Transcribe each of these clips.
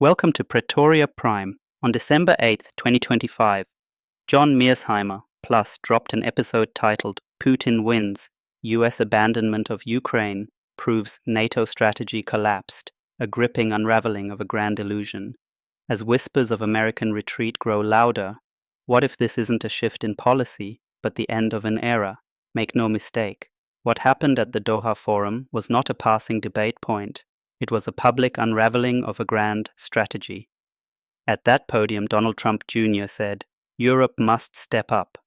Welcome to Praetoria Prime. On December 8th, 2025, John Mearsheimer Plus dropped an episode titled Putin Wins, US Abandonment of Ukraine Proves NATO Strategy Collapsed, a gripping unraveling of a grand illusion. As whispers of American retreat grow louder, what if this isn't a shift in policy, but the end of an era? Make no mistake, what happened at the Doha Forum was not a passing debate point. It was a public unraveling of a grand strategy. At that podium, Donald Trump Jr. said, "Europe must step up."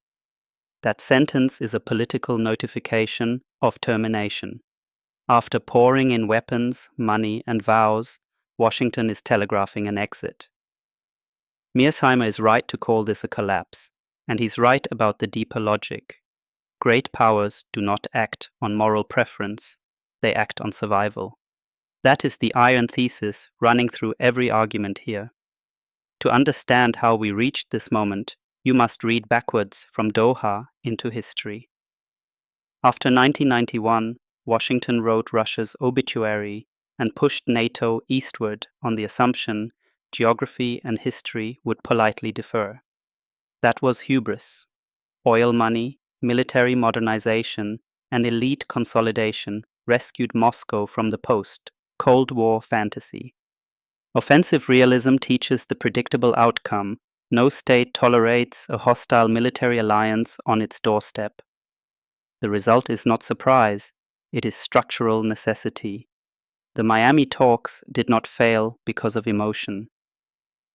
That sentence is a political notification of termination. After pouring in weapons, money, and vows, Washington is telegraphing an exit. Mearsheimer is right to call this a collapse, and he's right about the deeper logic. Great powers do not act on moral preference, they act on survival. That is the iron thesis running through every argument here. To understand how we reached this moment, you must read backwards from Doha into history. After 1991, Washington wrote Russia's obituary and pushed NATO eastward on the assumption geography and history would politely defer. That was hubris. Oil money, military modernization, and elite consolidation rescued Moscow from the post-Cold War fantasy. Offensive realism teaches the predictable outcome. No state tolerates a hostile military alliance on its doorstep. The result is not surprise, it is structural necessity. The Miami talks did not fail because of emotion.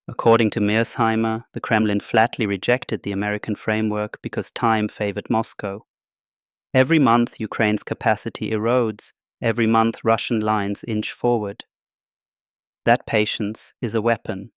According to Mearsheimer, the Kremlin flatly rejected the American framework because time favored Moscow. Every month, Ukraine's capacity erodes. Every month, Russian lines inch forward. That patience is a weapon.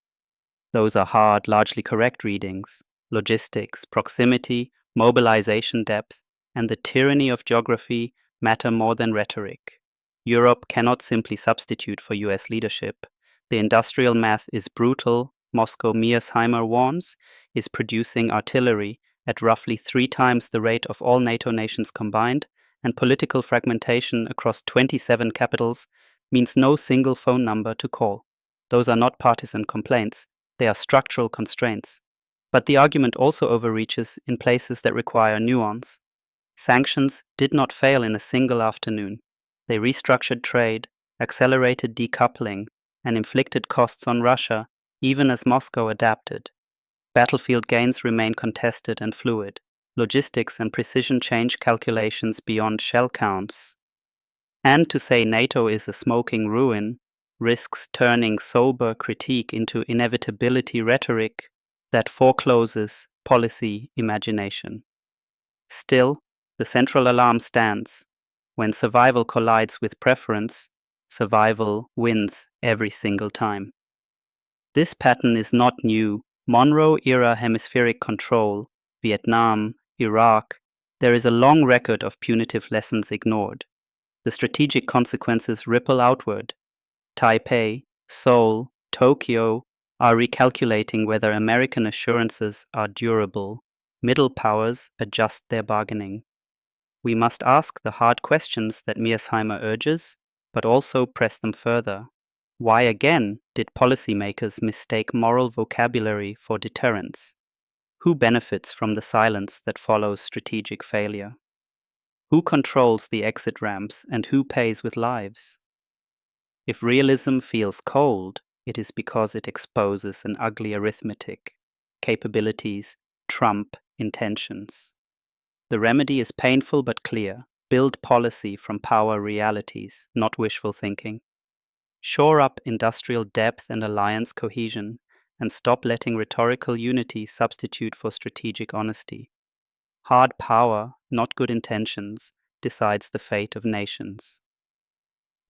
Those are hard, largely correct readings. Logistics, proximity, mobilization depth, and the tyranny of geography matter more than rhetoric. Europe cannot simply substitute for US leadership. The industrial math is brutal. Moscow, Mearsheimer warns, is producing artillery at roughly 3 times the rate of all NATO nations combined, and political fragmentation across 27 capitals means no single phone number to call. Those are not partisan complaints, they are structural constraints. But the argument also overreaches in places that require nuance. Sanctions did not fail in a single afternoon. They restructured trade, accelerated decoupling, and inflicted costs on Russia, even as Moscow adapted. Battlefield gains remain contested and fluid. Logistics and precision change calculations beyond shell counts. And to say NATO is a smoking ruin risks turning sober critique into inevitability rhetoric that forecloses policy imagination. Still, the central alarm stands. When survival collides with preference, survival wins every single time. This pattern is not new. Monroe-era hemispheric control, Vietnam, Iraq, there is a long record of punitive lessons ignored. The strategic consequences ripple outward. Taipei, Seoul, Tokyo are recalculating whether American assurances are durable. Middle powers adjust their bargaining. We must ask the hard questions that Mearsheimer urges, but also press them further. Why again did policymakers mistake moral vocabulary for deterrence? Who benefits from the silence that follows strategic failure? Who controls the exit ramps and who pays with lives? If realism feels cold, it is because it exposes an ugly arithmetic. Capabilities trump intentions. The remedy is painful but clear. Build policy from power realities, not wishful thinking. Shore up industrial depth and alliance cohesion, and stop letting rhetorical unity substitute for strategic honesty. Hard power, not good intentions, decides the fate of nations.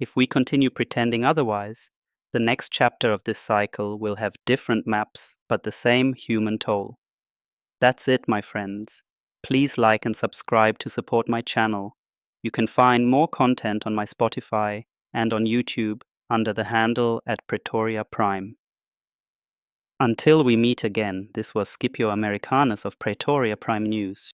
If we continue pretending otherwise, the next chapter of this cycle will have different maps but the same human toll. That's it, my friends. Please like and subscribe to support my channel. You can find more content on my Spotify and on YouTube under the handle at Praetoria Prime. Until we meet again, this was Scipio Americanus of Praetoria Prime News.